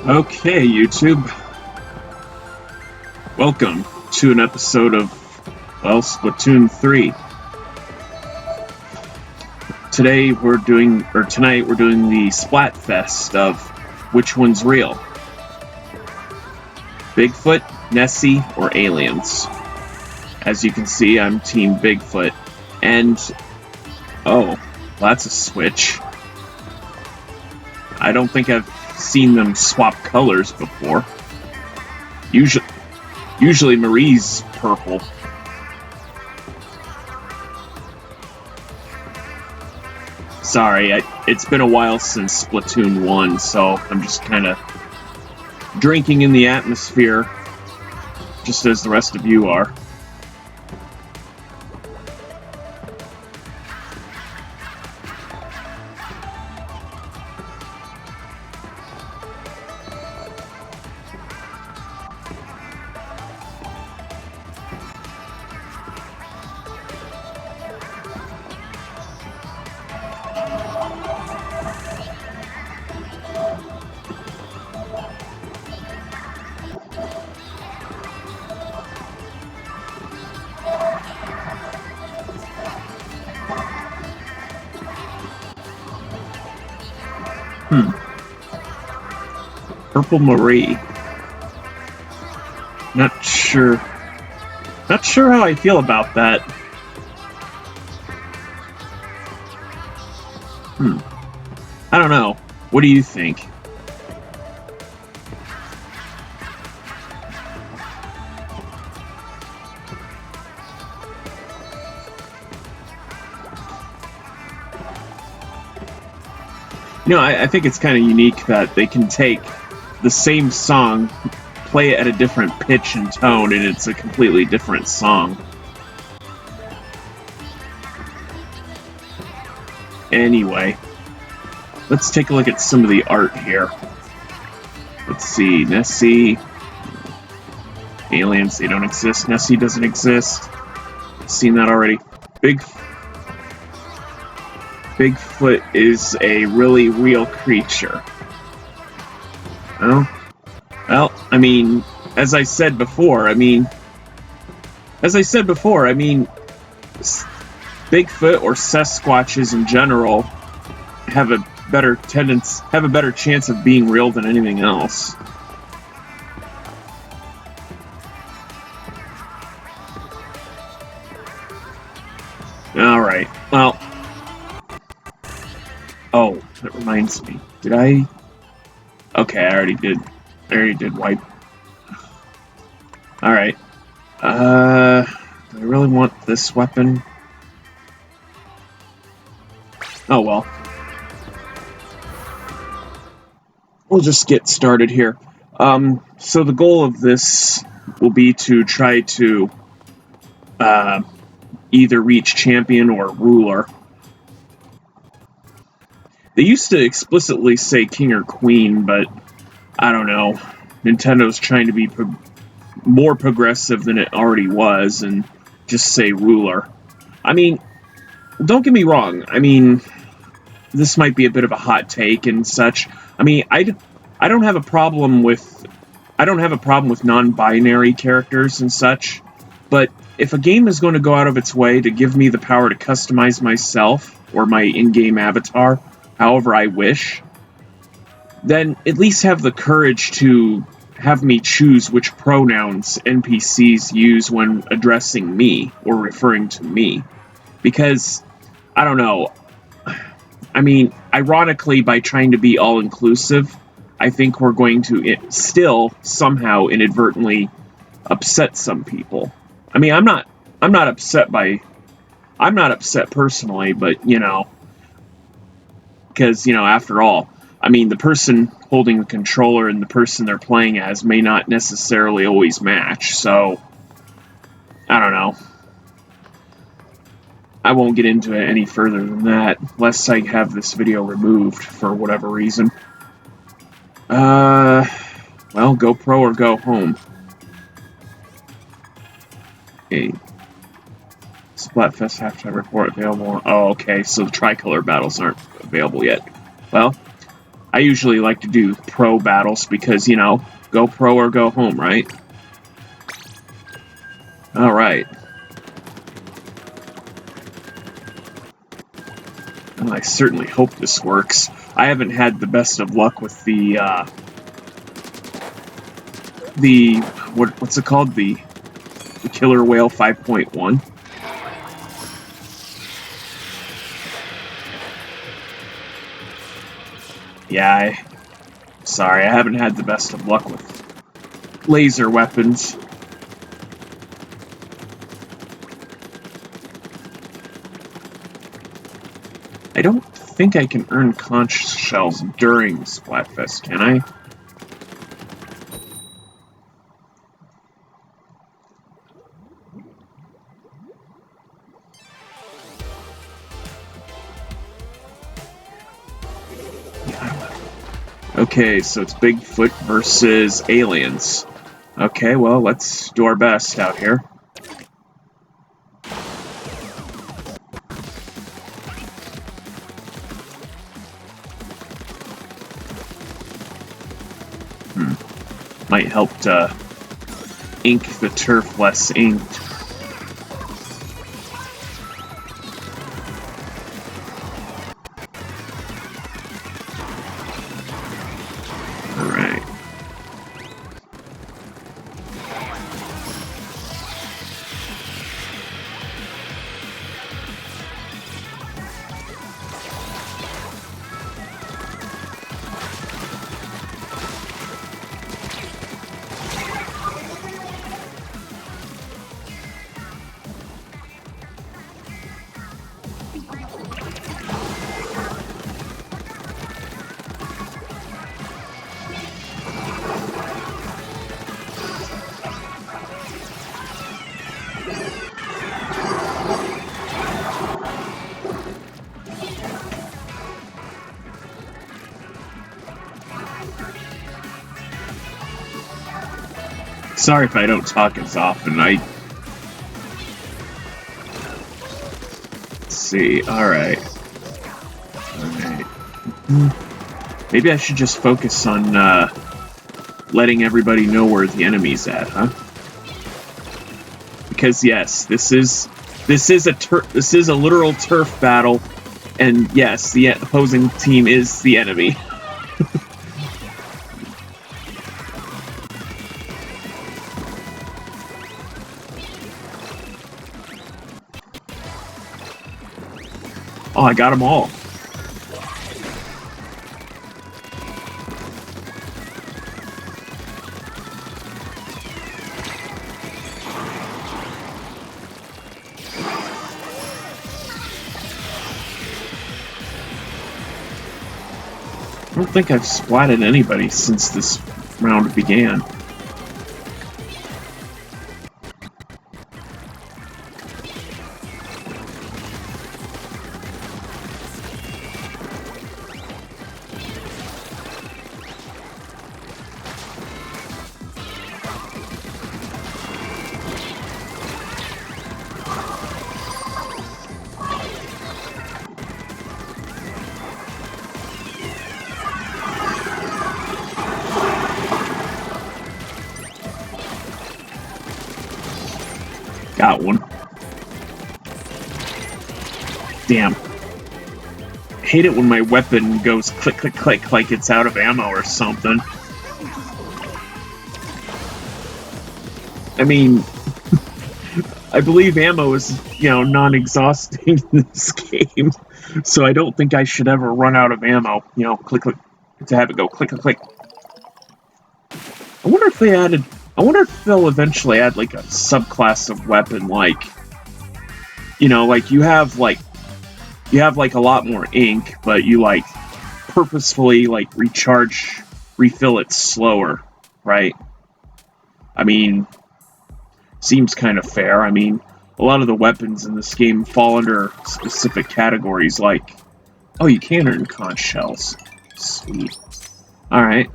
Okay, YouTube. Welcome to an episode of, well, Splatoon 3. Tonight we're doing the Splatfest of which one's real. Bigfoot, Nessie, or aliens. As you can see, I'm Team Bigfoot. And, oh, that's a switch. I don't think I've seen them swap colors before. Usually Marie's purple. Sorry, it's been a while since Splatoon 1, so I'm just kind of drinking in the atmosphere, just as the rest of you are. Purple Marie. Not sure how I feel about that. I don't know. What do you think? You know, I think it's kind of unique that they can take the same song, play it at a different pitch and tone, and it's a completely different song. Anyway, let's take a look at some of the art here. Let's see, Nessie. Aliens, they don't exist. Nessie doesn't exist. Seen that already. Bigfoot is a really real creature. Oh? Well, I mean, as I said before, Bigfoot or Sasquatches in general have a better chance of being real than anything else. Alright, well. Oh, that reminds me. Did I? Okay, I already did wipe. Alright. Do I really want this weapon? Oh well. We'll just get started here. So the goal of this will be to try to either reach champion or ruler. They used to explicitly say king or queen, but I don't know. Nintendo's trying to be more progressive than it already was and just say ruler. I mean, don't get me wrong. I mean, this might be a bit of a hot take and such. I mean, I don't have a problem with non-binary characters and such, but if a game is going to go out of its way to give me the power to customize myself or my in-game avatar, however I wish, then at least have the courage to have me choose which pronouns NPCs use when addressing me or referring to me. Because, I don't know, I mean, ironically, by trying to be all-inclusive, I think we're going to still somehow inadvertently upset some people. I mean, I'm not upset personally, but, you know, because, you know, after all, I mean, the person holding the controller and the person they're playing as may not necessarily always match, so, I don't know. I won't get into it any further than that, lest I have this video removed for whatever reason. Well, go pro or go home. Okay. Splatfest halftime report available. Oh, okay, so the tricolor battles aren't available yet. Well, I usually like to do pro battles because, you know, go pro or go home, right? Alright. Well, I certainly hope this works. I haven't had the best of luck with what's it called? The Killer Whale 5.1. Yeah, sorry, I haven't had the best of luck with laser weapons. I don't think I can earn conch shells during Splatfest, can I? Okay, so it's Bigfoot versus aliens. Okay, well, let's do our best out here. Might help to ink the turf less inked. Alright. Sorry if I don't talk as often. Let's see. Alright. Maybe I should just focus on letting everybody know where the enemy's at, huh? Because yes, this is a literal turf battle, and yes, the opposing team is the enemy. Oh, I got them all. I don't think I've splatted anybody since this round began. Got one. Damn. hate it when my weapon goes click, click, click like it's out of ammo or something. I mean, I believe ammo is, you know, non-exhausting in this game, so I don't think I should ever run out of ammo. You know, click, click, to have it go click, click, click. I wonder if they added... I wonder if they'll eventually add, like, a subclass of weapon, like... You know, like, you have, like, a lot more ink, but you, like, purposefully, like, refill it slower, right? I mean... Seems kind of fair. I mean, a lot of the weapons in this game fall under specific categories, like... Oh, you can earn conch shells. Sweet. Alright.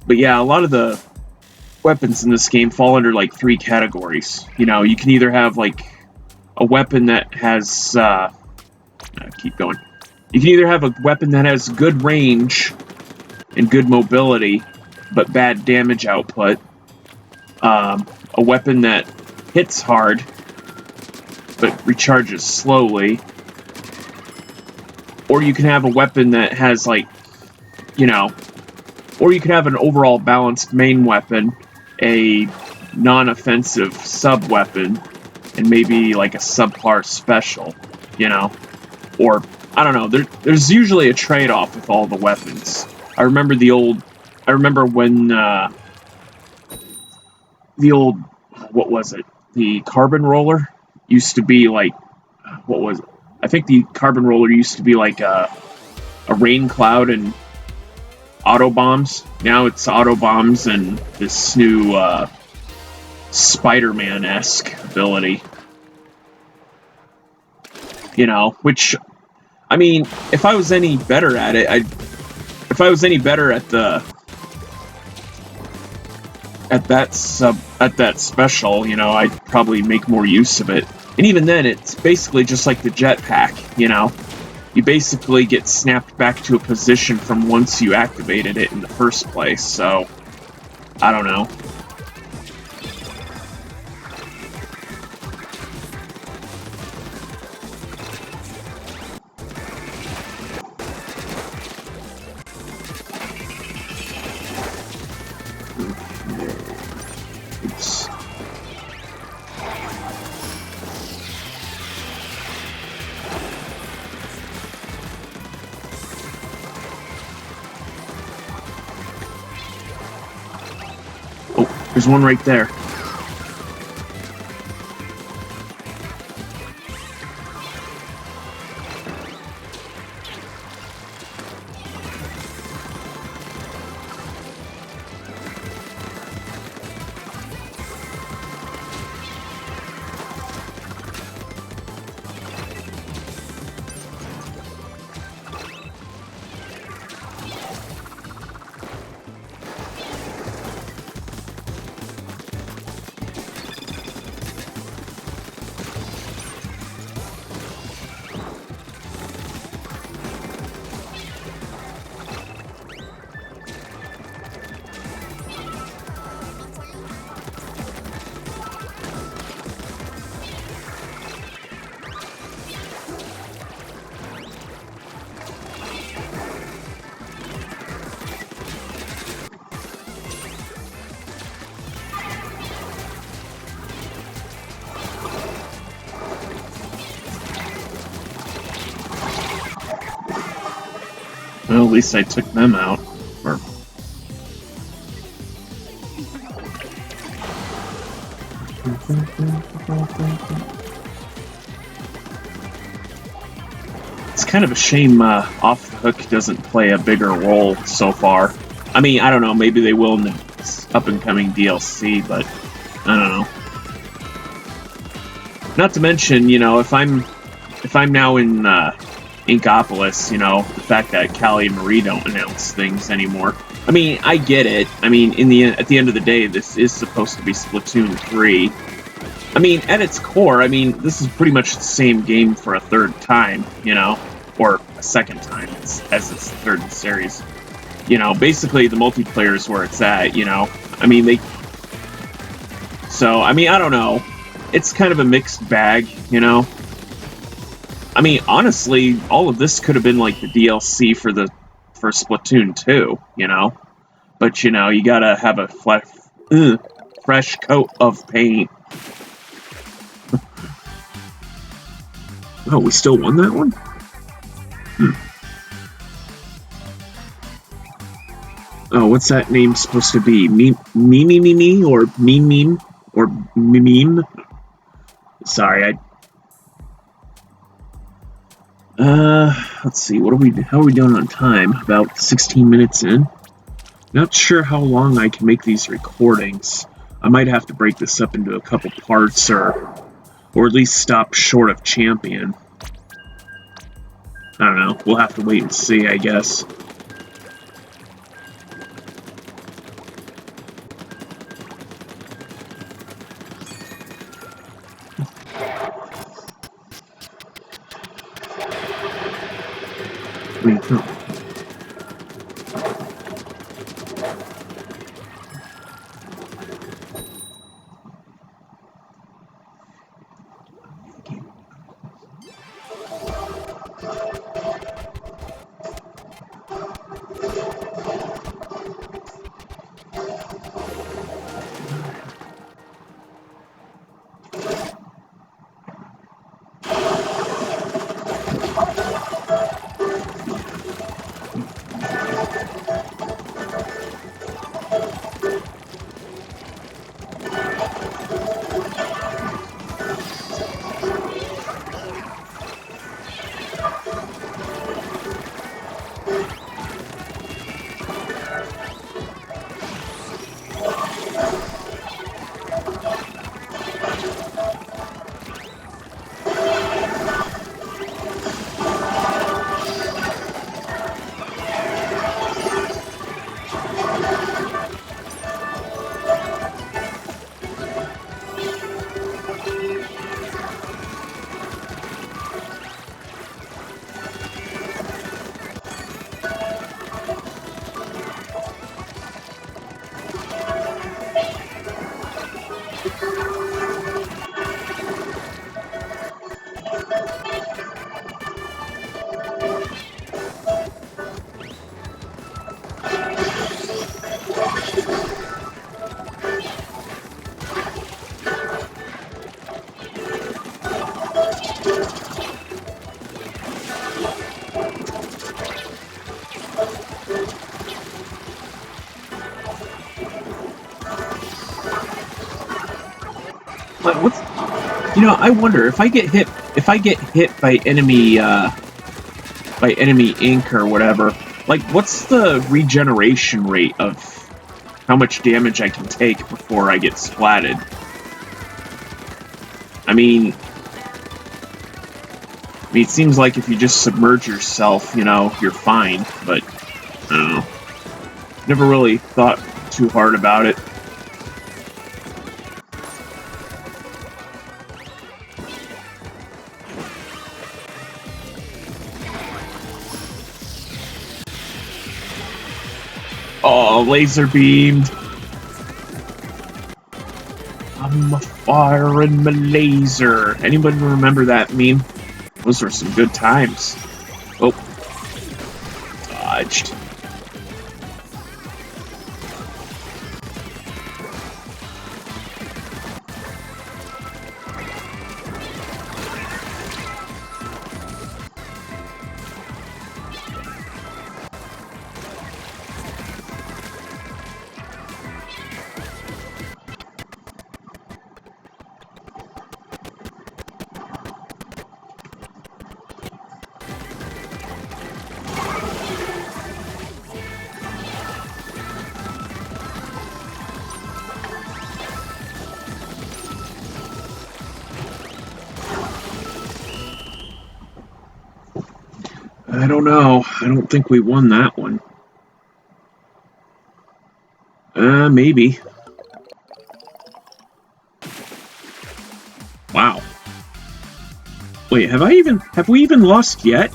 But yeah, a lot of the weapons in this game fall under, like, 3 categories. You know, you can either have, like, a weapon that has... keep going. You can either have a weapon that has good range and good mobility, but bad damage output. A weapon that hits hard, but recharges slowly. Or you can have a weapon that has, like, you know... Or you can have an overall balanced main weapon, a non-offensive sub-weapon, and maybe, like, a subpar special, you know? Or, I don't know, there's usually a trade-off with all the weapons. I remember when, the old, what was it? The carbon roller used to be like, what was it? I think the carbon roller used to be like a rain cloud and auto bombs. Now it's auto bombs and this new Spider-Man-esque ability. You know, which, I mean, if I was any better at it, if I was any better at that special, you know, I'd probably make more use of it. And even then, it's basically just like the jetpack, you know? You basically get snapped back to a position from once you activated it in the first place, so... I don't know. There's one right there. Well, at least I took them out. Or... It's kind of a shame Off the Hook doesn't play a bigger role so far. I mean, I don't know, maybe they will in the up-and-coming DLC, but I don't know. Not to mention, you know, if I'm now in Inkoplis, you know, the fact that Callie and Marie don't announce things anymore. I mean, I get it. I mean, at the end of the day, this is supposed to be Splatoon 3. I mean, at its core, I mean, this is pretty much the same game for a third time, you know? Or a second time, as it's the third in the series. You know, basically the multiplayer is where it's at, you know? I mean, So, I mean, I don't know. It's kind of a mixed bag, you know? I mean, honestly, all of this could have been like the DLC for Splatoon 2, you know? But, you know, you gotta have a fresh coat of paint. Oh, we still won that one? Oh, what's that name supposed to be? Meme or meme or meme? Sorry, let's see. How are we doing on time? About 16 minutes in. Not sure how long I can make these recordings. I might have to break this up into a couple parts or at least stop short of champion. I don't know. We'll have to wait and see, I guess. Wait, no. What's, you know, I wonder if I get hit by enemy ink or whatever, like what's the regeneration rate of how much damage I can take before I get splatted? I mean, it seems like if you just submerge yourself, you know, you're fine, but I don't know. Never really thought too hard about it. Oh, laser beamed. I'm a firing my laser. Anybody remember that meme? Those were some good times. Oh. Dodged. I don't know. I don't think we won that one. Maybe. Wow. Wait, have we even lost yet?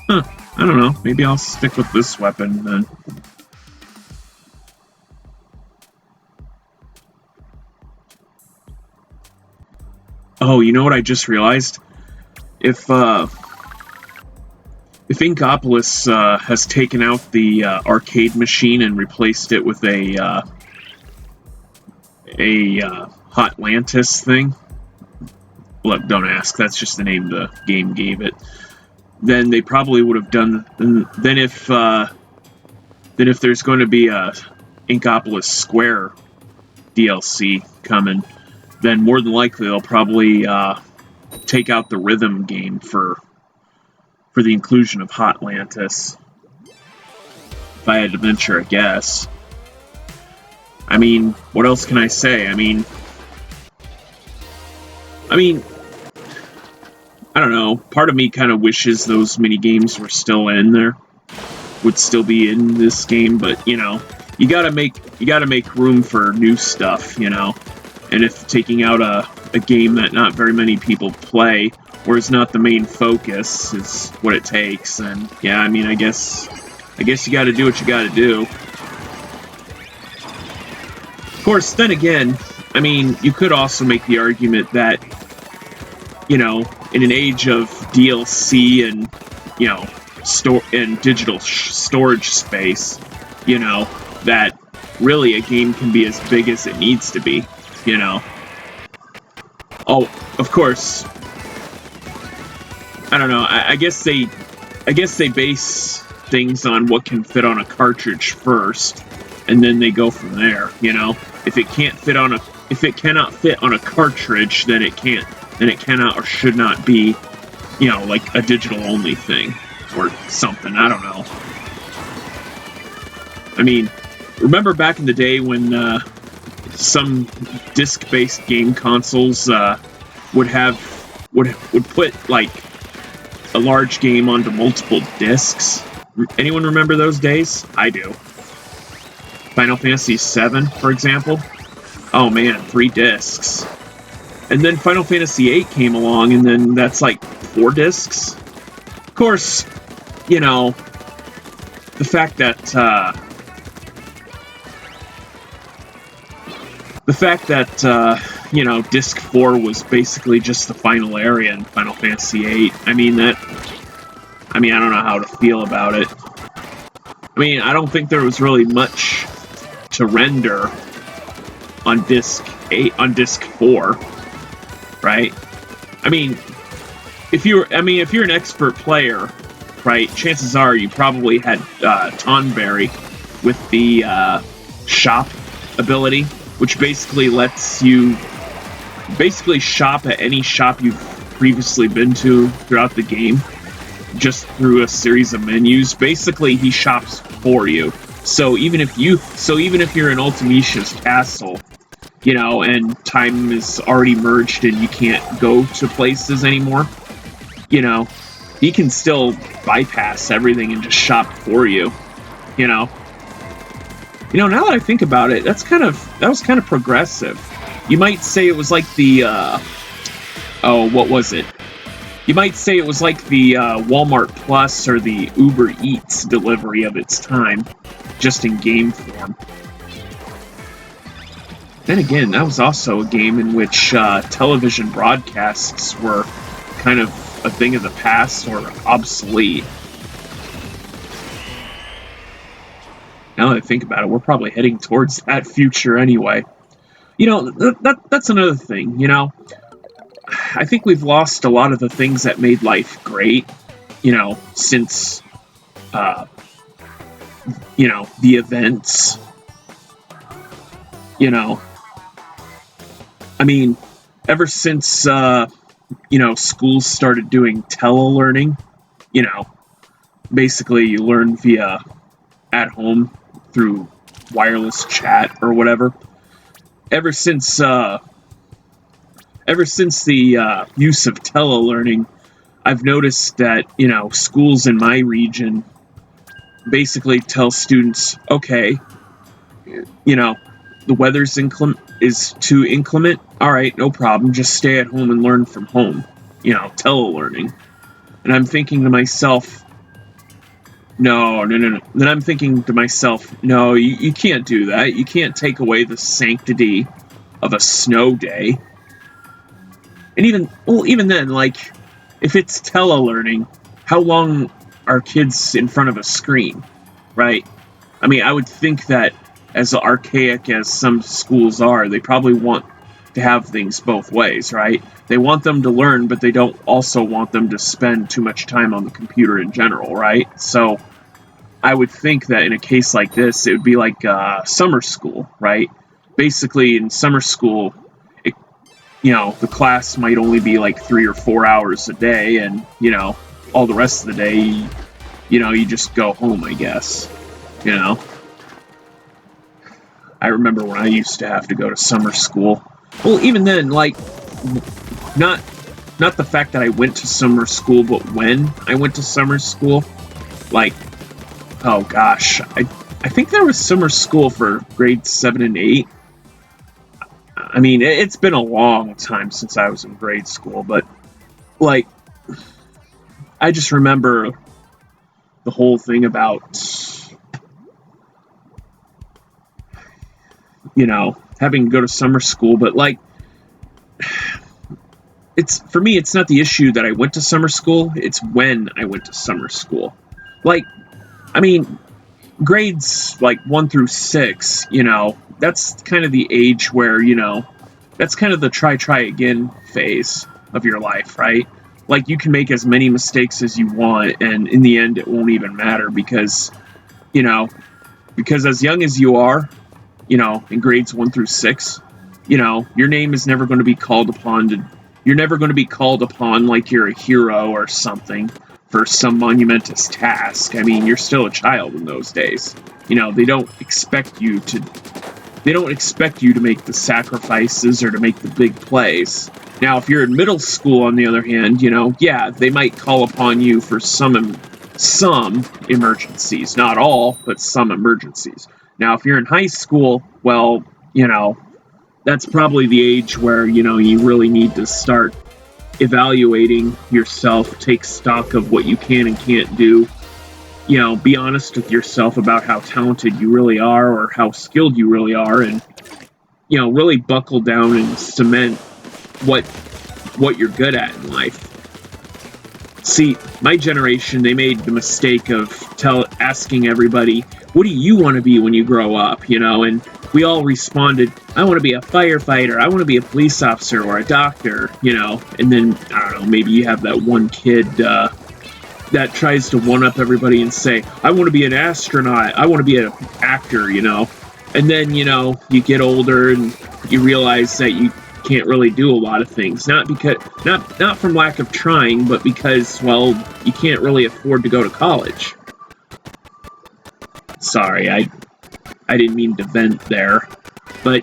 Huh. I don't know. Maybe I'll stick with this weapon then. Oh, you know what I just realized? If Inkoplis has taken out the arcade machine and replaced it with a Hotlantis thing. Look, don't ask. That's just the name the game gave it. Then they probably would have done. Then if there's going to be a Inkoplis Square DLC coming, then more than likely they'll probably take out the rhythm game for the inclusion of Hotlantis. If I had to venture a guess. I mean, what else can I say? I mean, I don't know. Part of me kind of wishes those mini games were still in there, would still be in this game. But you know, you gotta make room for new stuff, you know. And if taking out a game that not very many people play, or is not the main focus, is what it takes, then yeah, I mean, I guess you got to do what you got to do. Of course, then again, I mean, you could also make the argument that, you know, in an age of DLC and, you know, digital storage space, you know, that really a game can be as big as it needs to be, you know. Oh, of course. I don't know. I guess they base things on what can fit on a cartridge first, and then they go from there. You know, if it cannot fit on a cartridge, then it cannot or should not be, you know, like a digital only thing or something. I don't know. I mean, remember back in the day when some disc-based game consoles would put like a large game onto multiple discs? Anyone remember those days? I do. Final Fantasy VII, for example. Oh man, 3 discs. And then Final Fantasy VIII came along, and then that's like 4 discs. Of course, you know, the fact that you know, disc 4 was basically just the final area in Final Fantasy VIII. I mean, I don't know how to feel about it. I mean, I don't think there was really much to render on disc 4, right? I mean, if you're an expert player, right, chances are you probably had Tonberry with the shop ability, which basically lets you shop at any shop you've previously been to throughout the game, just through a series of menus. Basically, he shops for you. So even if you're in Ultimicia's castle, you know, and time is already merged and you can't go to places anymore, you know, he can still bypass everything and just shop for you, you know. You know, now that I think about it, that was kind of progressive. You might say it was like the, what was it? You might say it was like the Walmart Plus or the Uber Eats delivery of its time, just in game form. Then again, that was also a game in which television broadcasts were kind of a thing of the past or obsolete. Now that I think about it, we're probably heading towards that future anyway. You know, that's another thing, you know. I think we've lost a lot of the things that made life great, you know, since, you know, the events. You know, I mean, ever since, you know, schools started doing telelearning, you know, basically you learn via at home through wireless chat or whatever. Ever since the use of telelearning, I've noticed that, you know, schools in my region basically tell students, okay, you know, the weather's is too inclement. All right, no problem. Just stay at home and learn from home. You know, telelearning. And I'm thinking to myself, no. Then I'm thinking to myself, no, you can't do that. You can't take away the sanctity of a snow day. And even then, like, if it's telelearning, how long are kids in front of a screen, right? I mean, I would think that as archaic as some schools are, they probably want to have things both ways, right? They want them to learn, but they don't also want them to spend too much time on the computer in general, right? So I would think that in a case like this, it would be like summer school, right? Basically, in summer school, the class might only be like 3 or 4 hours a day, and, all the rest of the day, you just go home, I guess, I remember when I used to have to go to summer school. Well, even then, like, not the fact that I went to summer school, but when I went to summer school, like, oh gosh, I think there was summer school for grades 7 and 8. I mean, it's been a long time since I was in grade school, but, like, I just remember the whole thing about, having to go to summer school, but, like, for me, it's not the issue that I went to summer school, it's when I went to summer school. Like, I mean, grades, like, 1 through 6, that's kind of the age where, that's kind of the try again phase of your life, right? Like, you can make as many mistakes as you want, and in the end, it won't even matter because as young as you are, in grades 1 through 6, your name is never going to be called upon you're never going to be called upon like you're a hero or something for some monumentous task. I mean, you're still a child in those days. They don't expect you to make the sacrifices or to make the big plays. Now, if you're in middle school, on the other hand, they might call upon you for some emergencies. Not all, but some emergencies. Now, if you're in high school, well, that's probably the age where, you really need to start evaluating yourself, take stock of what you can and can't do, be honest with yourself about how talented you really are or how skilled you really are, and, really buckle down and cement what you're good at in life. See, my generation, they made the mistake of asking everybody, what do you want to be when you grow up, and we all responded, I want to be a firefighter, I want to be a police officer or a doctor, and then, I don't know, maybe you have that one kid that tries to one-up everybody and say, I want to be an astronaut, I want to be an actor, and then, you get older and you realize that you can't really do a lot of things, not from lack of trying, but because, well, you can't really afford to go to college. Sorry, I didn't mean to vent there, but,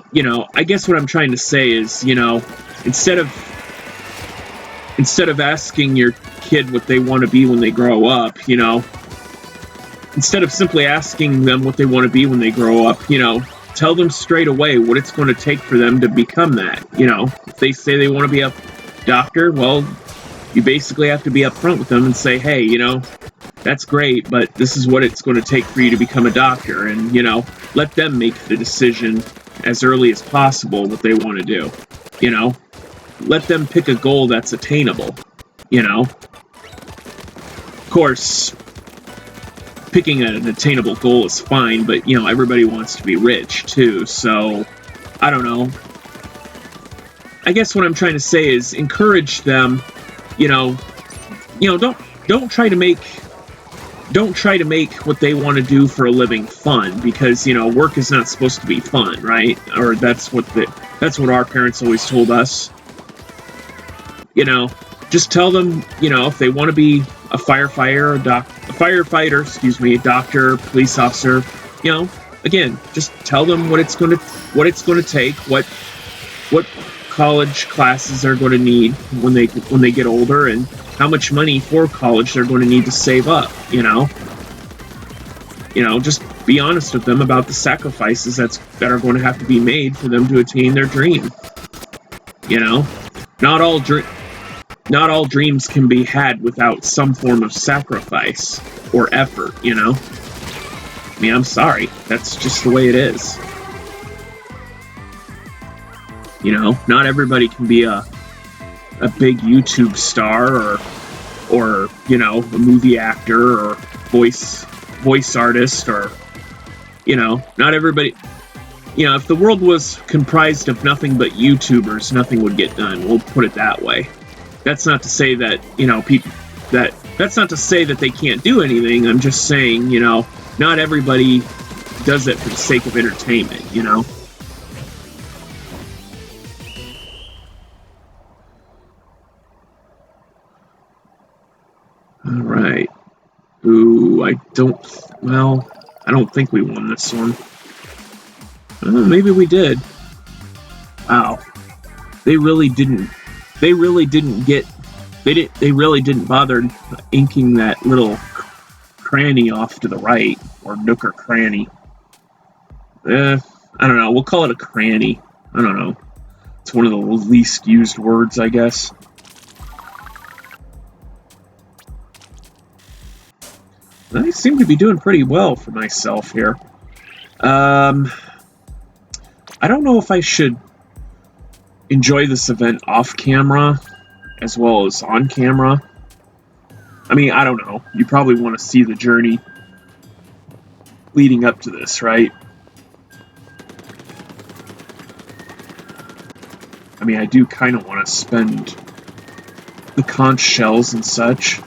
I guess what I'm trying to say is, instead of asking your kid what they want to be when they grow up, instead of simply asking them what they want to be when they grow up, tell them straight away what it's going to take for them to become that. If they say they want to be a doctor, well, you basically have to be upfront with them and say, hey, that's great, but this is what it's going to take for you to become a doctor, and, let them make the decision as early as possible what they want to do, let them pick a goal that's attainable, Of course, picking an attainable goal is fine, but, everybody wants to be rich, too, so, I don't know. I guess what I'm trying to say is encourage them, don't try to make what they want to do for a living fun, because, work is not supposed to be fun, right? Or that's what our parents always told us. Just tell them, if they want to be a firefighter, a doctor, police officer, again, just tell them what it's going to take, what college classes are going to need when they get older, and how much money for college they're going to need to save up, just be honest with them about the sacrifices that are going to have to be made for them to attain their dream. Not all dreams can be had without some form of sacrifice or effort, I mean, I'm sorry, that's just the way it is. Not everybody can be a a big YouTube star or you know, a movie actor or voice artist, or you know, not everybody. You know, if the world was comprised of nothing but YouTubers, nothing would get done. We'll put it that way. That's not to say that, you know, that's not to say that they can't do anything. I'm just saying, you know, not everybody does it for the sake of entertainment, you know? Alright. Ooh, I don't think we won this one. Maybe we did. Wow. They really didn't bother inking that little cranny off to the right, or nook or cranny. I don't know. We'll call it a cranny. I don't know. It's one of the least used words, I guess. I seem to be doing pretty well for myself here. I don't know if I should enjoy this event off camera as well as on camera. I mean, I don't know. You probably want to see the journey leading up to this, right? I mean, I do kind of want to spend the conch shells and such.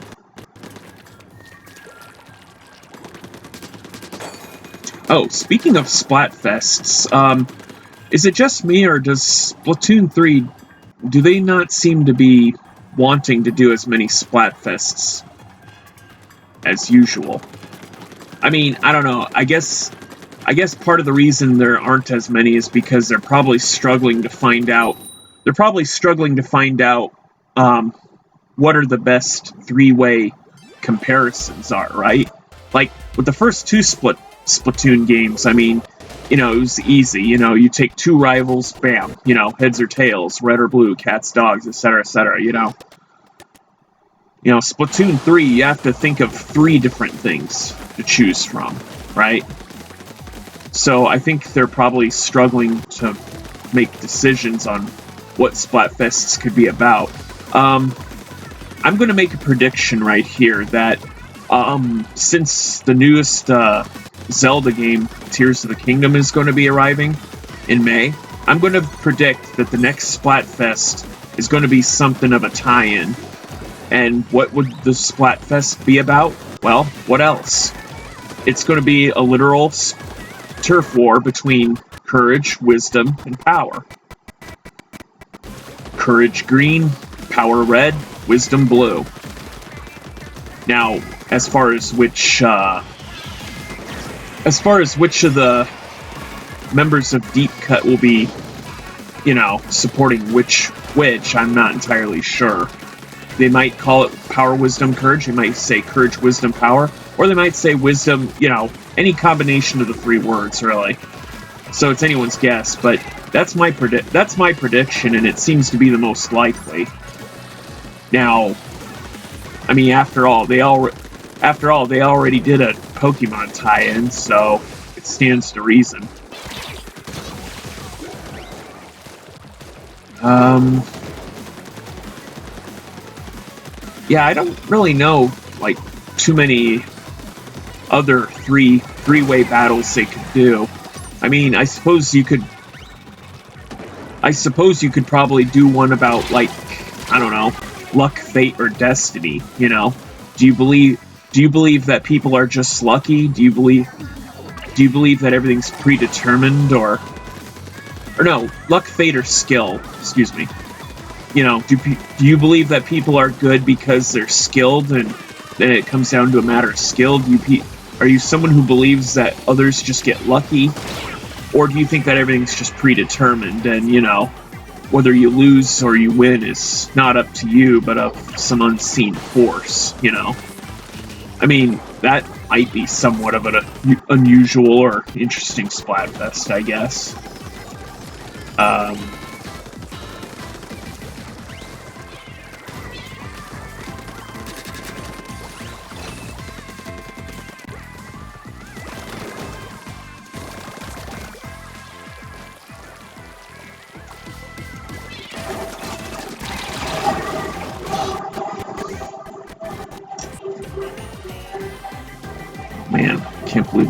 Oh, speaking of Splatfests, is it just me, or does Splatoon 3, do they not seem to be wanting to do as many Splatfests as usual? I mean, I don't know. I guess part of the reason there aren't as many is because they're probably struggling to find out. They're probably struggling to find out what are the best three-way comparisons are, right? Like with the first two Splatoon games, I mean, you know, it was easy. You know, you take two rivals, bam, you know, heads or tails, red or blue, cats, dogs, etc., you know. You know, Splatoon 3, you have to think of 3 different things to choose from, right? So I think they're probably struggling to make decisions on what Splatfests could be about. I'm going to make a prediction right here that since the newest Zelda game, Tears of the Kingdom, is going to be arriving in May, I'm going to predict that the next Splatfest is going to be something of a tie-in. And what would the Splatfest be about? Well, what else? It's going to be a literal turf war between courage, wisdom, and power. Courage green, power red, wisdom blue. Now, as far as which of the members of Deep Cut will be, you know, supporting which, I'm not entirely sure. They might call it power, wisdom, courage. They might say courage, wisdom, power. Or they might say wisdom, you know, any combination of the 3 words, really. So it's anyone's guess, but that's my prediction, and it seems to be the most likely. Now, I mean, after all, they already did a Pokemon tie-in, so it stands to reason. Yeah, I don't really know, like, too many other three-way battles they could do. I mean, I suppose you could probably do one about, like, I don't know, luck, fate, or destiny, you know? Do you believe that people are just lucky? Do you believe that everything's predetermined, or no, luck, fate, or skill, excuse me. You know, do you believe that people are good because they're skilled, and then it comes down to a matter of skill? Are you someone who believes that others just get lucky? Or do you think that everything's just predetermined, and, you know, whether you lose or you win is not up to you, but of some unseen force, you know? I mean, that might be somewhat of an unusual or interesting Splatfest, I guess.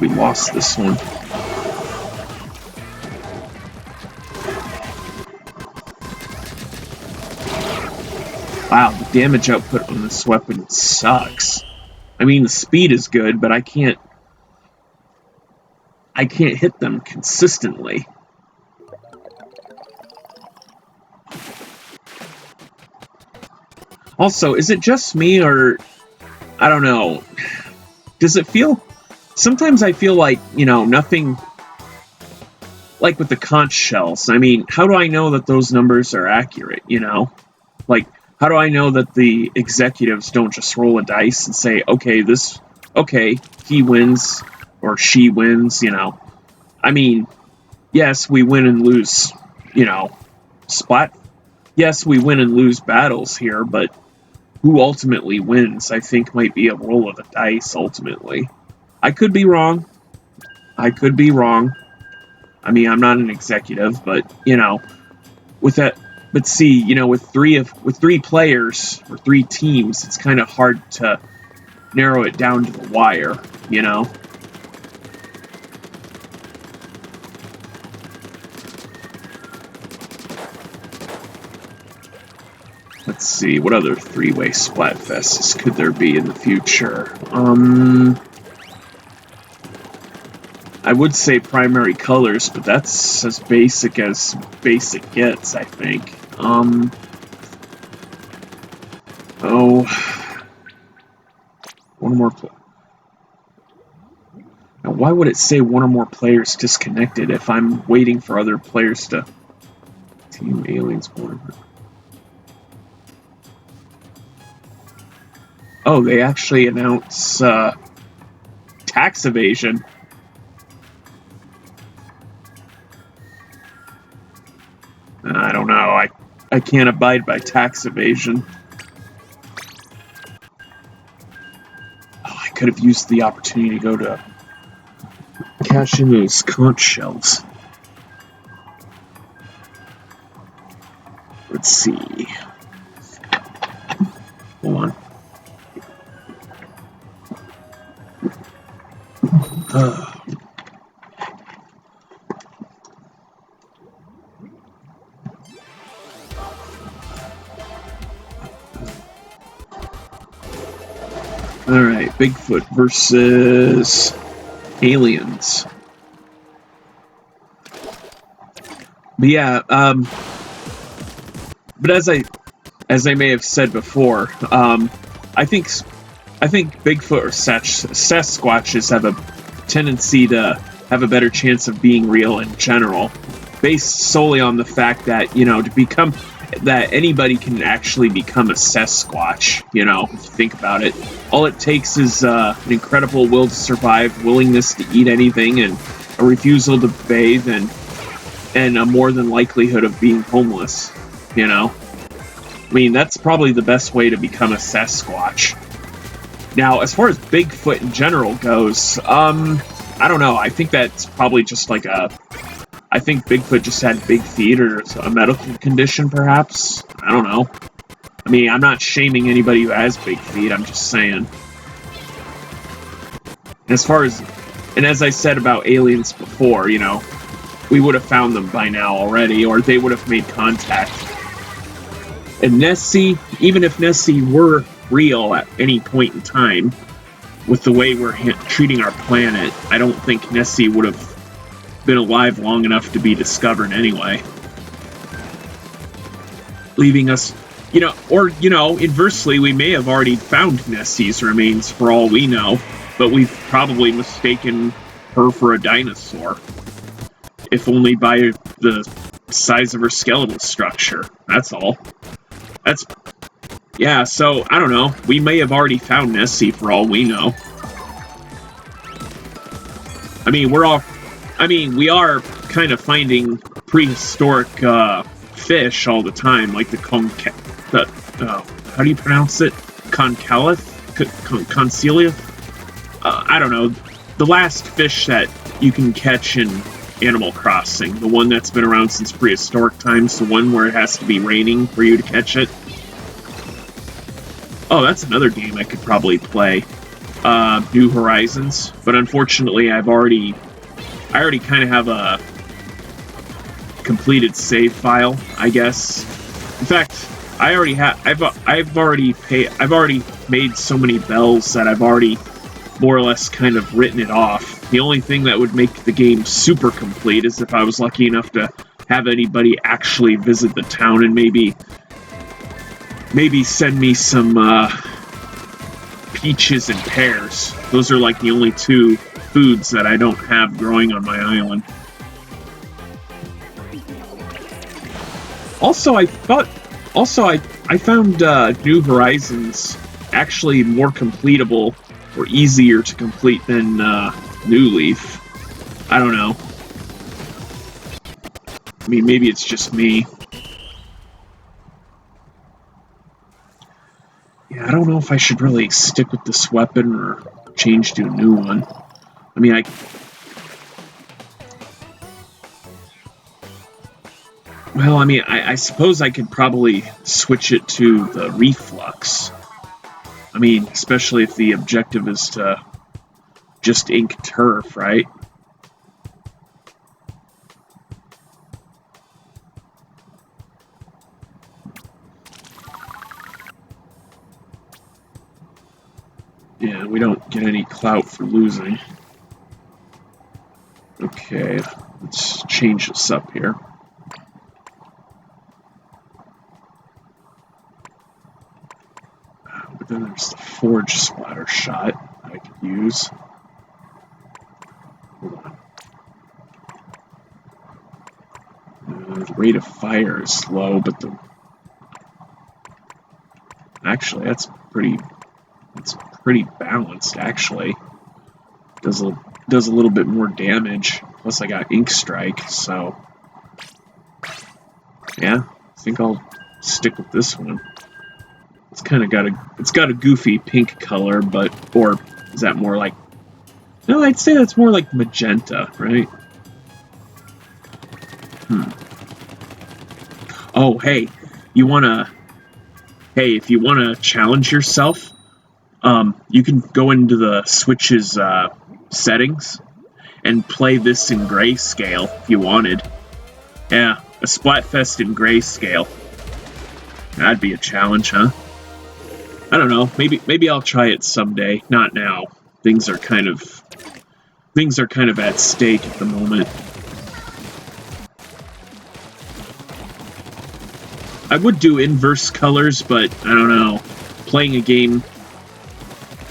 we lost this one. Wow, the damage output on this weapon sucks. I mean, the speed is good, but I can't hit them consistently. Also, is it just me, or I don't know, does it feel, sometimes I feel like, you know, nothing, like with the conch shells, I mean, how do I know that those numbers are accurate, you know? Like, how do I know that the executives don't just roll a dice and say, okay, he wins, or she wins, you know? I mean, yes, we win and lose, you know, yes, we win and lose battles here, but who ultimately wins, I think, might be a roll of the dice, ultimately. I could be wrong. I mean, I'm not an executive, but, you know, with that, but see, you know, with three players, or three teams, it's kind of hard to narrow it down to the wire, you know? Let's see, what other three-way Splatfests could there be in the future? I would say primary colors, but that's as basic gets, I think. One more now, why would it say one or more players disconnected if I'm waiting for other players to... Team Aliens... Oh, they actually announce tax evasion. I don't know. I can't abide by tax evasion. Oh, I could have used the opportunity to go to cash in those conch shells. Let's see. Hold on. Alright, Bigfoot versus aliens. But yeah, but as I may have said before, I think Bigfoot or Sasquatches have a tendency to have a better chance of being real in general, based solely on the fact that, you know, that anybody can actually become a Sasquatch, you know, if you think about it. All it takes is an incredible will to survive, willingness to eat anything, and a refusal to bathe, and a more than likelihood of being homeless, you know? I mean, that's probably the best way to become a Sasquatch. Now, as far as Bigfoot in general goes, I don't know. I think that's probably just like I think Bigfoot just had big feet, or a medical condition, perhaps. I don't know. I mean, I'm not shaming anybody who has big feet. I'm just saying. As I said about aliens before, you know, we would have found them by now already, or they would have made contact. And Nessie, even if Nessie were real at any point in time, with the way we're treating our planet, I don't think Nessie would have been alive long enough to be discovered anyway. Leaving us, you know, or, you know, inversely, we may have already found Nessie's remains for all we know, but we've probably mistaken her for a dinosaur. If only by the size of her skeletal structure. That's all. Yeah, so, I don't know. We may have already found Nessie for all we know. I mean, we are kind of finding prehistoric fish all the time, like how do you pronounce it? Concalith? I don't know. The last fish that you can catch in Animal Crossing, the one that's been around since prehistoric times, the one where it has to be raining for you to catch it. Oh, that's another game I could probably play. New Horizons, but unfortunately, I already kind of have a completed save file, I guess. In fact, I already have. I've already made so many bells that I've already more or less kind of written it off. The only thing that would make the game super complete is if I was lucky enough to have anybody actually visit the town and maybe send me some peaches and pears. Those are like the only two foods that I don't have growing on my island. Also, I found New Horizons actually more completable or easier to complete than New Leaf. I don't know. I mean, maybe it's just me. Yeah, I don't know if I should really stick with this weapon or change to a new one. I mean, I suppose I could probably switch it to the reflux. I mean, especially if the objective is to just ink turf, right? Yeah, we don't get any clout for losing. Okay, let's change this up here. But then there's the forge splatter shot I could use. Hold on. The rate of fire is low, but the... Actually, that's pretty balanced, actually. Does a little bit more damage. Plus I got ink strike, so... Yeah, I think I'll stick with this one. It's kind of got a goofy pink color, but, or is that more like, no, I'd say that's more like magenta, right? Oh, hey, if you wanna challenge yourself, you can go into the Switch's settings and play this in grayscale if you wanted. Yeah, a Splatfest in grayscale. That'd be a challenge, huh? I don't know. Maybe I'll try it someday. Not now. Things are kind of at stake at the moment. I would do inverse colors, but I don't know. Playing a game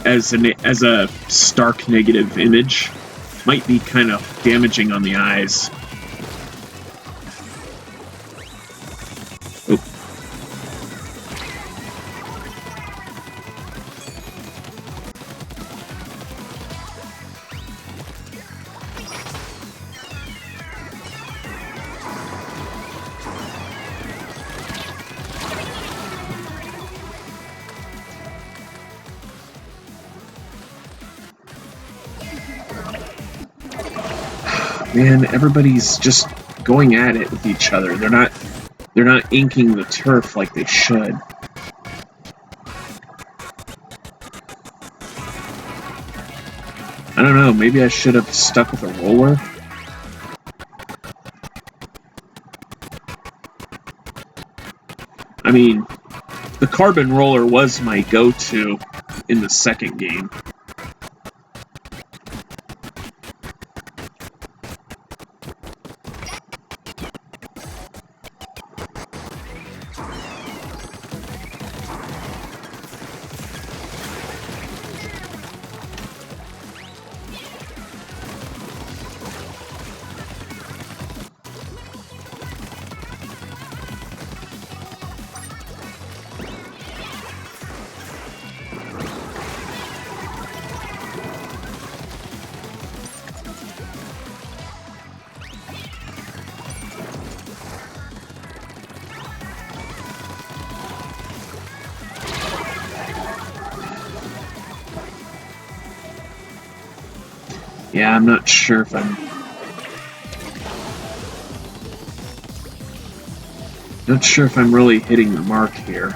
as a stark negative image might be kind of damaging on the eyes. Oh. Man, everybody's just going at it with each other. They're not inking the turf like they should. I don't know, maybe I should have stuck with a roller. I mean, the carbon roller was my go-to in the second game. Yeah, I'm not sure if I'm... Not sure if I'm really hitting the mark here.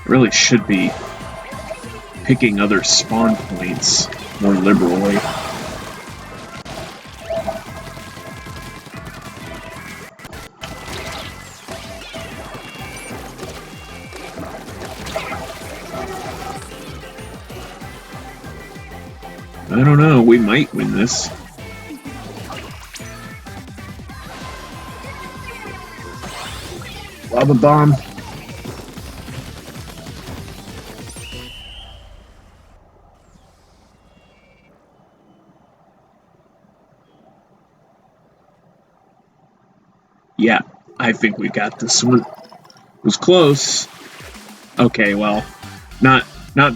Really should be picking other spawn points more liberally. I don't know, we might win this. Lava bomb. Yeah, I think we got this one. It was close. Okay, well, not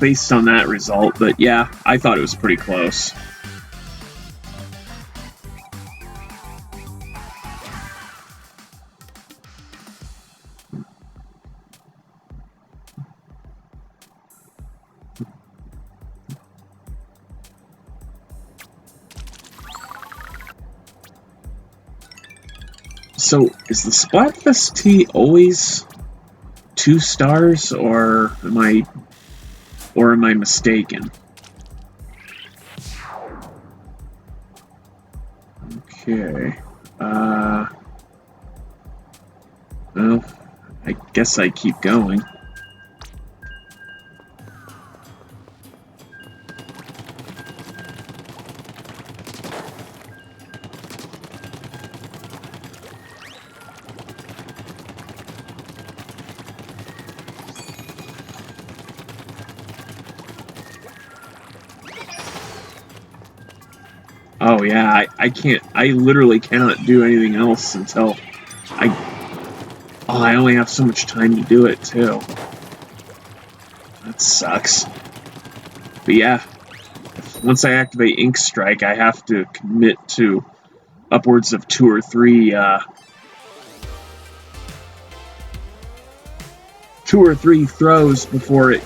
based on that result, but yeah, I thought it was pretty close. So, is the Splatfest T always 2 stars, or am I mistaken? Okay. Well, I guess I keep going. Oh yeah, I literally cannot do anything else until I only have so much time to do it too. That sucks. But yeah, once I activate Ink Strike, I have to commit to upwards of 2 or 3 throws before it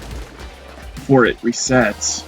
resets.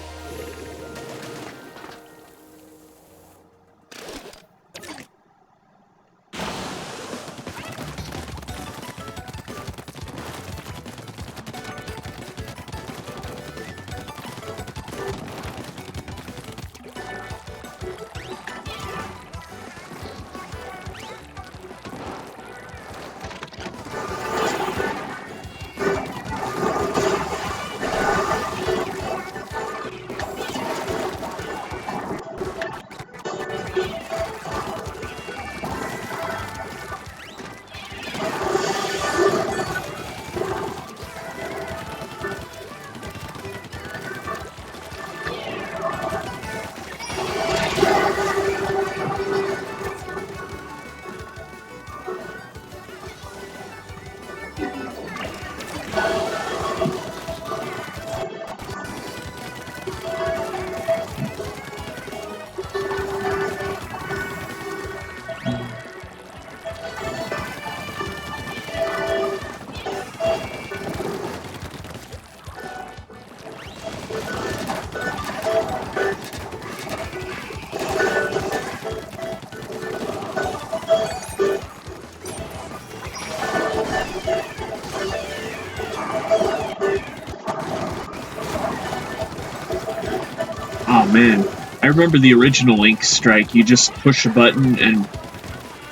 Oh man, I remember the original Ink Strike. You just push a button and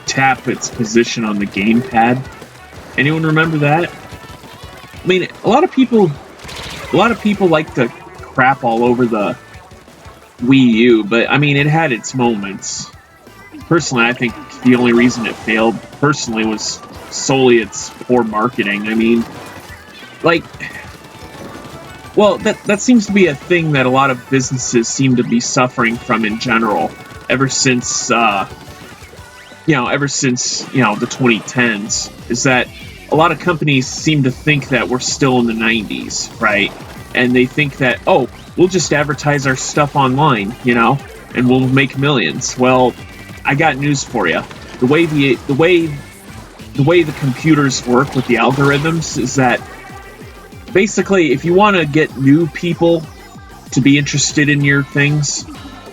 tap its position on the gamepad. Anyone remember that? I mean, a lot of people like to crap all over the Wii U, but I mean, it had its moments. Personally, I think the only reason it failed, personally, was solely its poor marketing. I mean, like, well, that seems to be a thing that a lot of businesses seem to be suffering from in general, ever since the 2010s, is that a lot of companies seem to think that we're still in the 90s, right? And they think that, oh, we'll just advertise our stuff online, and we'll make millions. Well, I got news for you. The way the computers work with the algorithms is that basically, if you want to get new people to be interested in your things,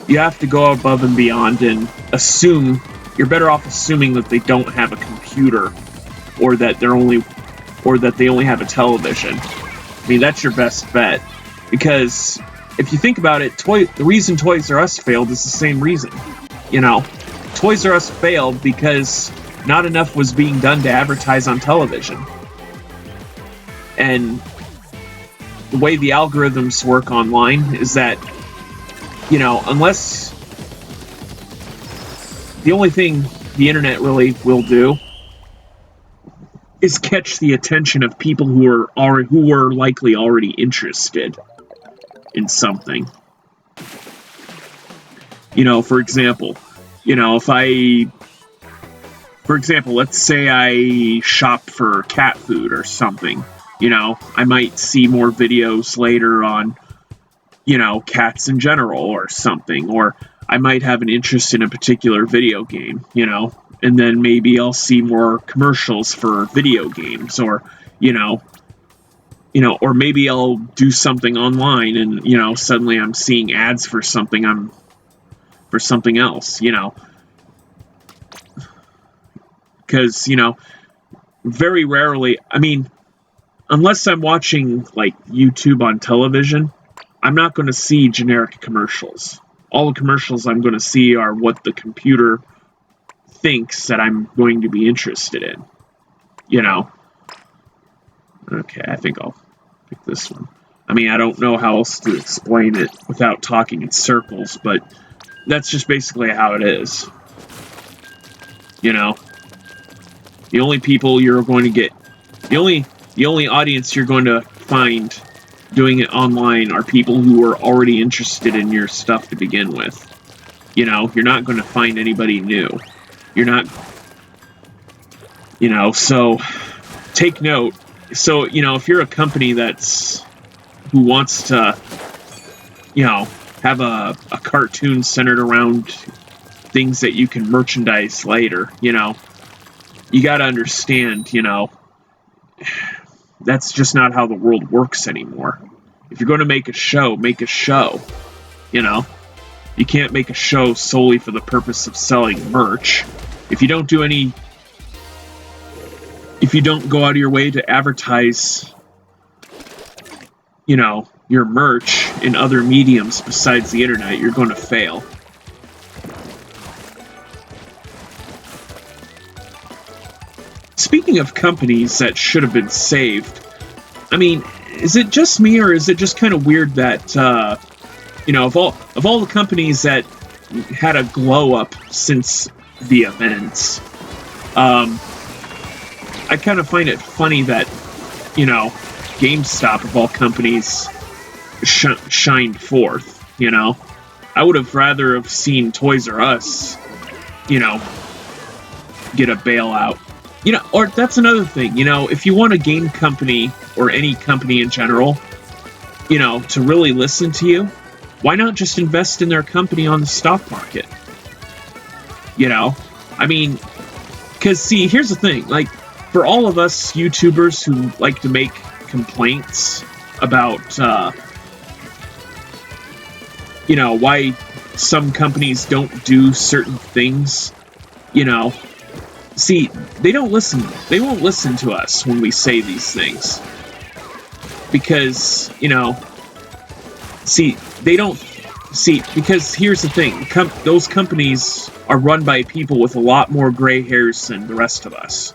you have to go above and beyond and assume you're better off assuming that they don't have a computer or that they only have a television. I mean, that's your best bet. Because if you think about it, the reason Toys R Us failed is the same reason. You know, Toys R Us failed because not enough was being done to advertise on television. And the way the algorithms work online is that, you know, unless the only thing the internet really will do is catch the attention of people who are likely already interested in something. You know, for example, let's say I shop for cat food or something. You know, I might see more videos later on, you know, cats in general or something, or I might have an interest in a particular video game, you know, and then maybe I'll see more commercials for video games, or, or maybe I'll do something online and, you know, suddenly I'm seeing ads for something else, you know. Because, you know, very rarely, I mean, unless I'm watching, like, YouTube on television, I'm not going to see generic commercials. All the commercials I'm going to see are what the computer thinks that I'm going to be interested in. You know? Okay, I think I'll pick this one. I mean, I don't know how else to explain it without talking in circles, but that's just basically how it is. You know? The only people you're going to get... The only audience you're going to find doing it online are people who are already interested in your stuff to begin with. You know, you're not going to find anybody new. You're not... You know, so... Take note. So, you know, if you're a company who wants to, you know, have a cartoon centered around things that you can merchandise later, you know, you got to understand, you know, that's just not how the world works anymore. If you're going to make a show, you know. You can't make a show solely for the purpose of selling merch. If you don't go out of your way to advertise, you know, your merch in other mediums besides the internet, you're going to fail. Speaking of companies that should have been saved, I mean, is it just me, or is it just kind of weird that, you know, of all the companies that had a glow up since the events, I kind of find it funny that, you know, GameStop of all companies shined forth, you know? I would have rather have seen Toys R Us, you know, get a bailout. You know, or that's another thing, you know, if you want a game company or any company in general, you know, to really listen to you, why not just invest in their company on the stock market? You know? I mean, because, see, here's the thing, like, for all of us YouTubers who like to make complaints about, you know, why some companies don't do certain things, you know, see, they won't listen to us when we say these things. Because, you know, because here's the thing, those companies are run by people with a lot more gray hairs than the rest of us.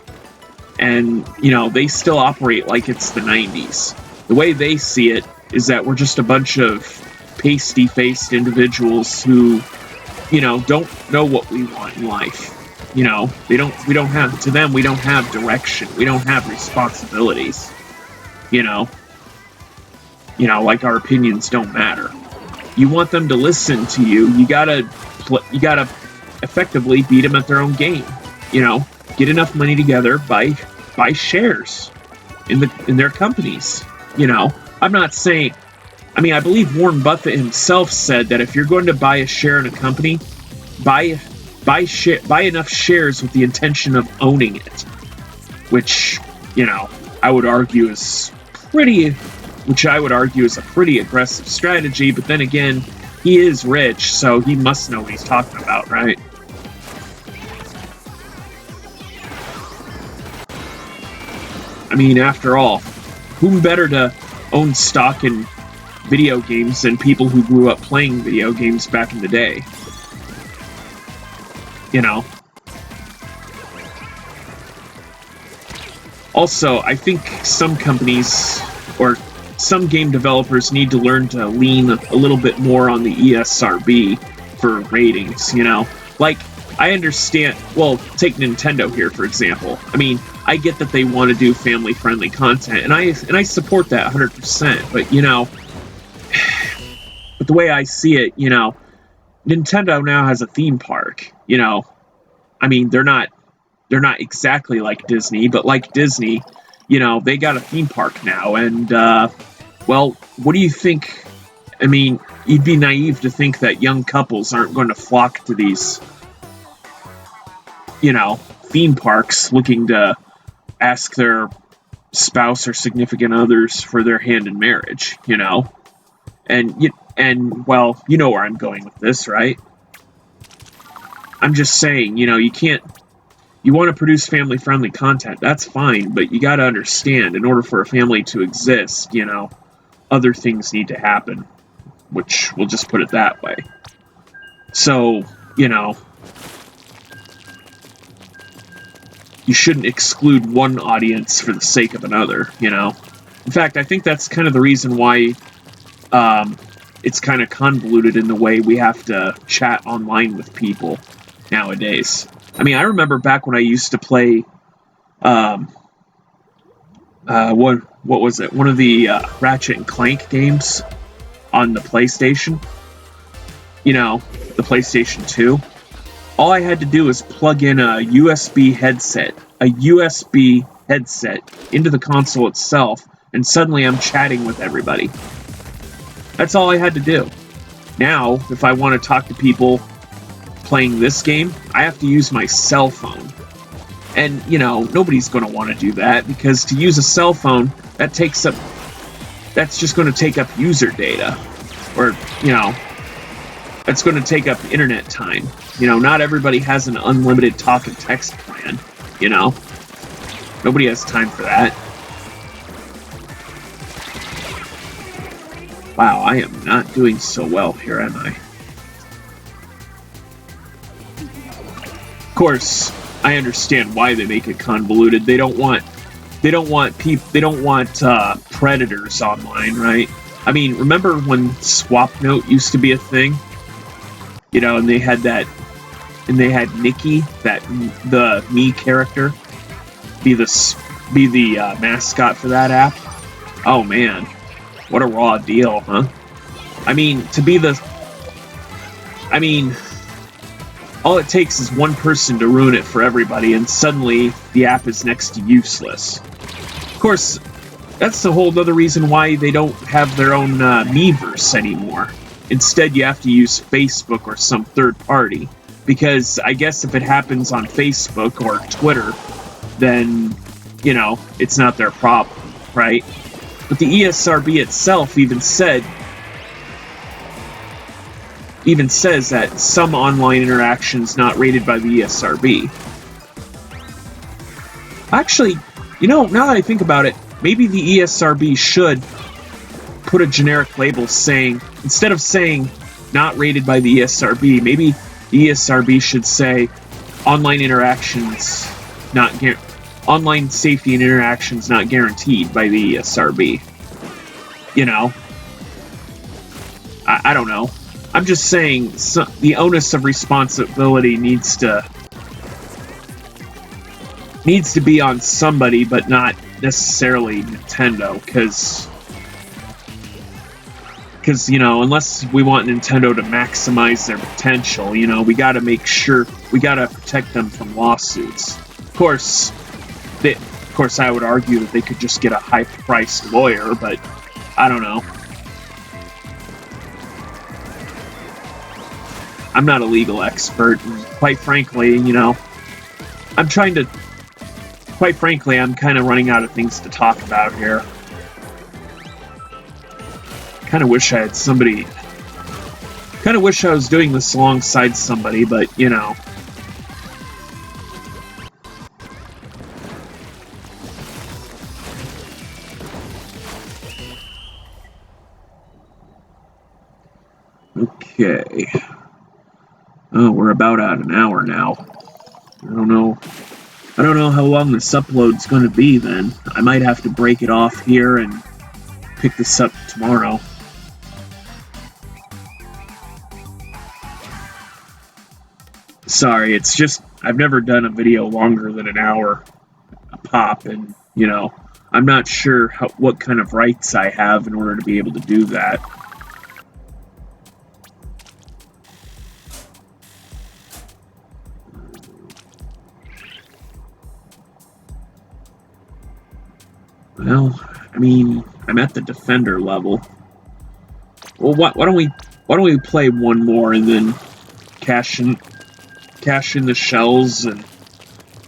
And, you know, they still operate like it's the 90s. The way they see it is that we're just a bunch of pasty-faced individuals who, you know, don't know what we want in life. You know, we don't have direction. We don't have responsibilities. You know, like our opinions don't matter. You want them to listen to you. You gotta effectively beat them at their own game. You know, get enough money together, buy shares in their companies. You know, I'm not saying. I mean, I believe Warren Buffett himself said that if you're going to buy a share in a company, buy enough shares with the intention of owning it, which, you know, I would argue is a pretty aggressive strategy. But then again, he is rich, so he must know what he's talking about, right? I mean, after all, whom better to own stock in video games than people who grew up playing video games back in the day. You know? Also, I think some companies or some game developers need to learn to lean a little bit more on the ESRB for ratings, you know? Like, I understand, well, take Nintendo here, for example. I mean, I get that they want to do family-friendly content, and I support that 100%, but, you know, but the way I see it, you know, Nintendo now has a theme park, you know? I mean, they're not exactly like Disney, but like Disney, you know, they got a theme park now, and, well, what do you think? I mean, you'd be naive to think that young couples aren't going to flock to these, you know, theme parks looking to ask their spouse or significant others for their hand in marriage, you know? And well, you know where I'm going with this, right? I'm just saying, you know, you want to produce family-friendly content, that's fine, but you got to understand, in order for a family to exist, you know, other things need to happen, which we'll just put it that way. So, you know, you shouldn't exclude one audience for the sake of another, you know? In fact, I think that's kind of the reason why it's kind of convoluted in the way we have to chat online with people nowadays. I mean, I remember back when I used to play, what was it? One of the Ratchet and Clank games on the PlayStation. You know, the PlayStation 2. All I had to do was plug in a USB headset into the console itself, and suddenly I'm chatting with everybody. That's all I had to do. Now, if I want to talk to people playing this game, I have to use my cell phone. And, you know, nobody's going to want to do that, because to use a cell phone, that's just going to take up user data. Or, you know, that's going to take up internet time. You know, not everybody has an unlimited talk and text plan, you know? Nobody has time for that. Wow, I am not doing so well here, am I? Of course, I understand why they make it convoluted. They don't want predators online, right? I mean, remember when Swap Note used to be a thing? You know, and they had Nikki, the me character, be the mascot for that app. Oh man, what a raw deal, huh? I mean, all it takes is one person to ruin it for everybody, and suddenly the app is next to useless. Of course, that's the whole other reason why they don't have their own Miiverse anymore. Instead, you have to use Facebook or some third party, because I guess if it happens on Facebook or Twitter, then, you know, it's not their problem, right? But the ESRB itself even says that some online interactions not rated by the ESRB. Actually, you know, now that I think about it, maybe the ESRB should put a generic label saying, instead of saying not rated by the ESRB, maybe the ESRB should say online safety and interactions not guaranteed by the ESRB. You know? I don't know. I'm just saying the onus of responsibility needs to be on somebody, but not necessarily Nintendo, because you know, unless we want Nintendo to maximize their potential, you know, we got to make sure we got to protect them from lawsuits. Of course, I would argue that they could just get a high-priced lawyer, but I don't know. I'm not a legal expert, and quite frankly, you know, I'm kind of running out of things to talk about here. Kind of wish I was doing this alongside somebody, but, you know. Okay. Oh, we're about at an hour now. I don't know how long this upload's going to be then. I might have to break it off here and pick this up tomorrow. Sorry, it's just I've never done a video longer than an hour a pop, and you know, I'm not sure what kind of rights I have in order to be able to do that. Well, I mean, I'm at the defender level. Well, why don't we play one more and then cash in the shells and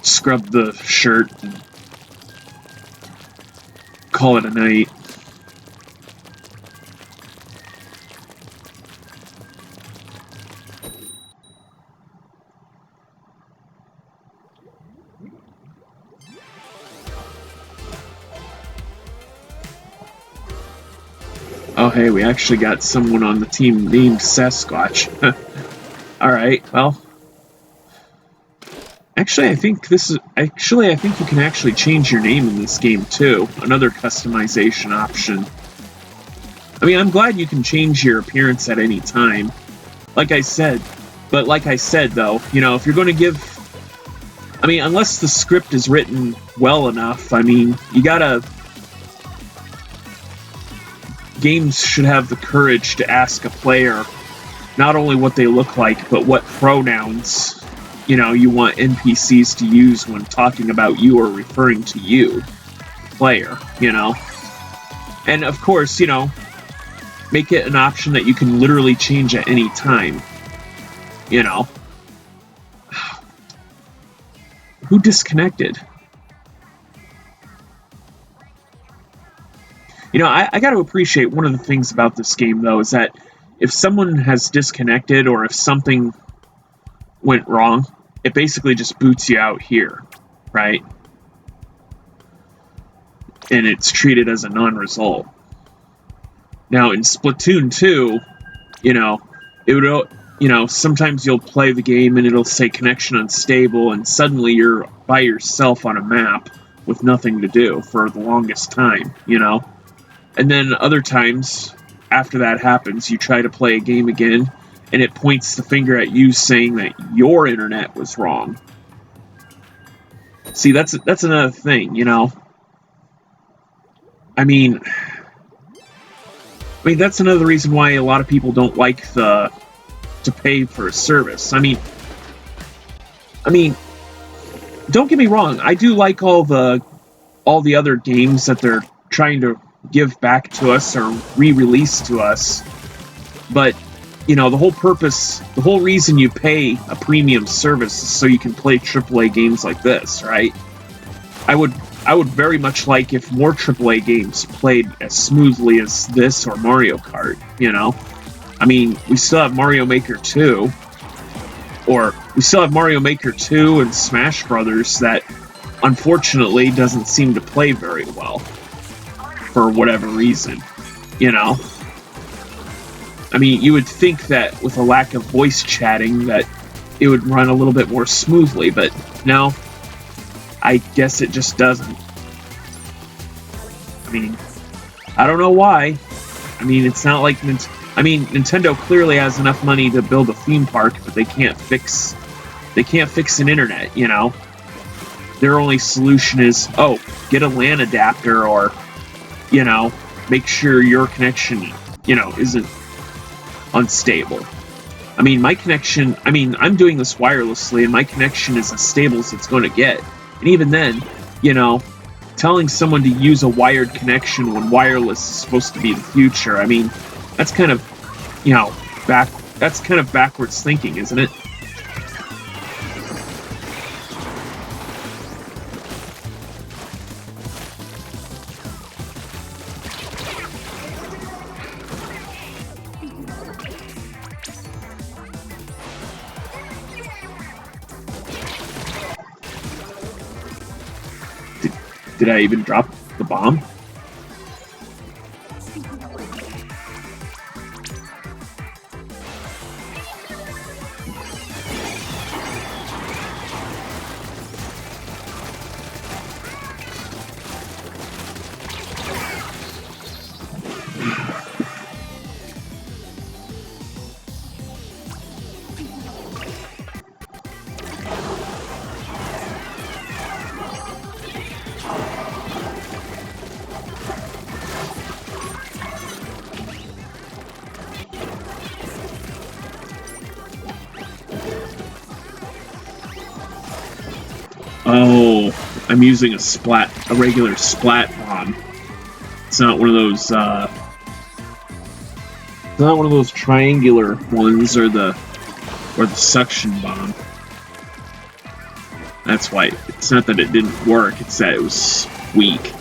scrub the shirt and call it a night. Oh, hey, we actually got someone on the team named Sasquatch. Alright, well. Actually, I think you can actually change your name in this game, too. Another customization option. I mean, I'm glad you can change your appearance at any time. Like I said, though, you know, if you're going to give... I mean, unless the script is written well enough, I mean, you gotta... Games should have the courage to ask a player not only what they look like, but what pronouns, you know, you want NPCs to use when talking about you or referring to you, player, you know. And of course, you know, make it an option that you can literally change at any time, you know. Who disconnected? You know, I got to appreciate one of the things about this game, though, is that if someone has disconnected or if something went wrong, it basically just boots you out here, right? And it's treated as a non-result. Now, in Splatoon 2, you know, it would, you know, sometimes you'll play the game and it'll say connection unstable, and suddenly you're by yourself on a map with nothing to do for the longest time, you know? And then other times, after that happens, you try to play a game again, and it points the finger at you saying that your internet was wrong. See, that's another thing, you know? I mean, that's another reason why a lot of people don't like to pay for a service. I mean, don't get me wrong, I do like all the other games that they're trying to give back to us or re-release to us, but you know, the whole reason you pay a premium service is so you can play AAA games like this, right? I would very much like if more AAA games played as smoothly as this or Mario Kart, you know? I mean, we still have Mario Maker 2, and Smash Brothers that unfortunately doesn't seem to play very well. For whatever reason, you know? I mean, you would think that with a lack of voice chatting that it would run a little bit more smoothly, but no, I guess it just doesn't. I mean, I don't know why. I mean, it's not like... Nintendo clearly has enough money to build a theme park, but they can't fix an internet, you know? Their only solution is, oh, get a LAN adapter or... you know, make sure your connection, you know, isn't unstable. I mean, I'm doing this wirelessly, and my connection is as stable as it's going to get. And even then, you know, telling someone to use a wired connection when wireless is supposed to be the future, I mean, that's kind of, you know, backwards thinking, isn't it? Did I even drop the bomb? Oh, I'm using a regular splat bomb. It's not one of those, it's not one of those triangular ones or the suction bomb. That's why. It's not that it didn't work, it's that it was weak.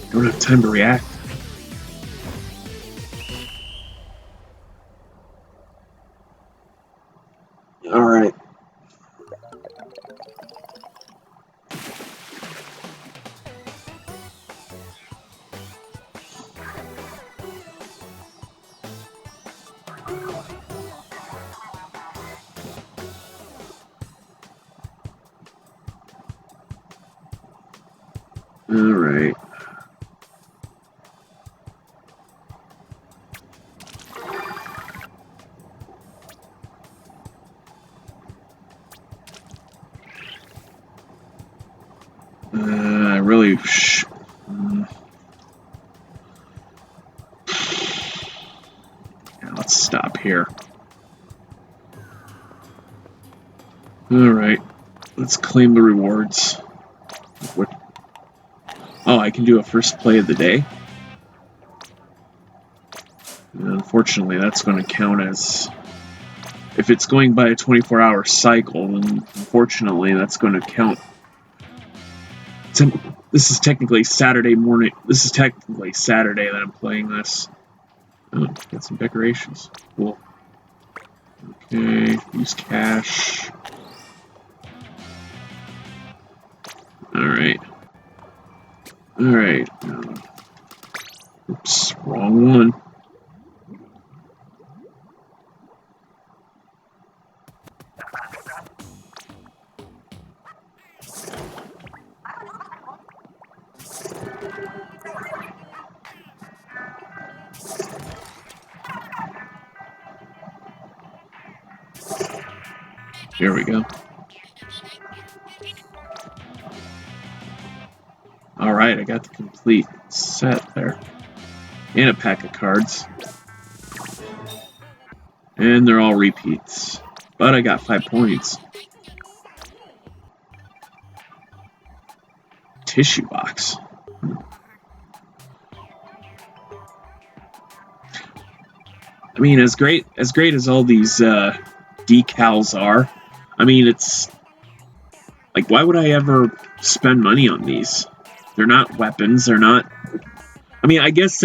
Don't have time to react. All right. All right. I really let's stop here. Alright, let's claim the rewards. What? Oh, I can do a first play of the day? Unfortunately, that's going to count as... If it's going by a 24-hour cycle, then unfortunately that's going to count. This is technically Saturday morning. This is technically Saturday that I'm playing this. Oh, got some decorations. Cool. Okay, use cash. Alright. Alright. Oops, wrong one. Here we go. Alright, I got the complete set there. And a pack of cards. And they're all repeats. But I got 5 points. Tissue box. I mean, as great as all these decals are, I mean, it's like, why would I ever spend money on these? They're not weapons. They're not. I mean, I guess,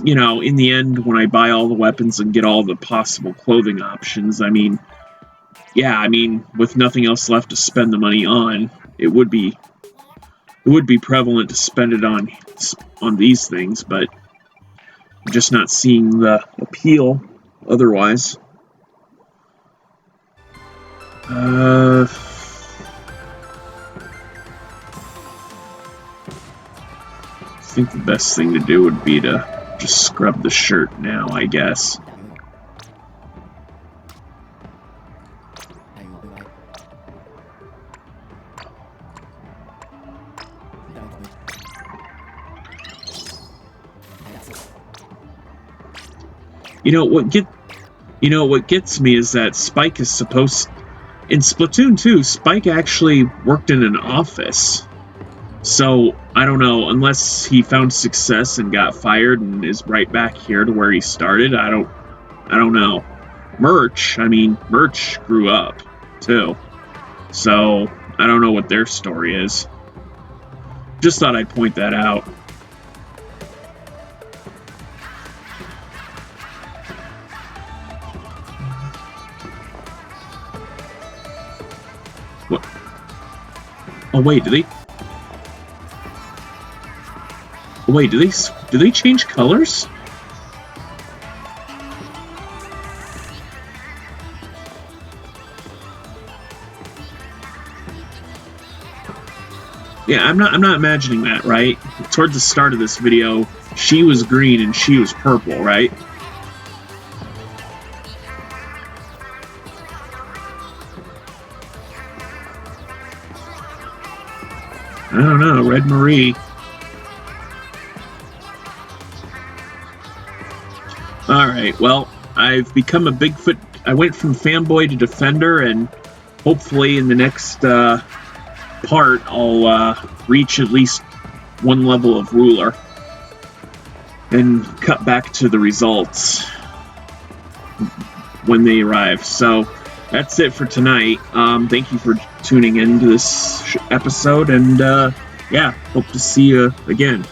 you know, in the end, when I buy all the weapons and get all the possible clothing options, I mean, yeah, I mean, with nothing else left to spend the money on, it would be prevalent to spend it on these things, but I'm just not seeing the appeal otherwise. I think the best thing to do would be to just scrub the shirt now, I guess. What gets me is that Spike is supposed... In Splatoon 2, Spike actually worked in an office. So, I don't know, unless he found success and got fired and is right back here to where he started, I don't know. Merch grew up, too. So, I don't know what their story is. Just thought I'd point that out. What? Oh wait, do they change colors? Yeah, I'm not imagining that, right? Towards the start of this video, she was green and she was purple, right? I don't know, Red Marie. Alright, well, I've become a Bigfoot. I went from fanboy to defender, and hopefully in the next part I'll reach at least one level of ruler and cut back to the results when they arrive. So that's it for tonight. Thank you for tuning into this episode, and yeah, hope to see you again.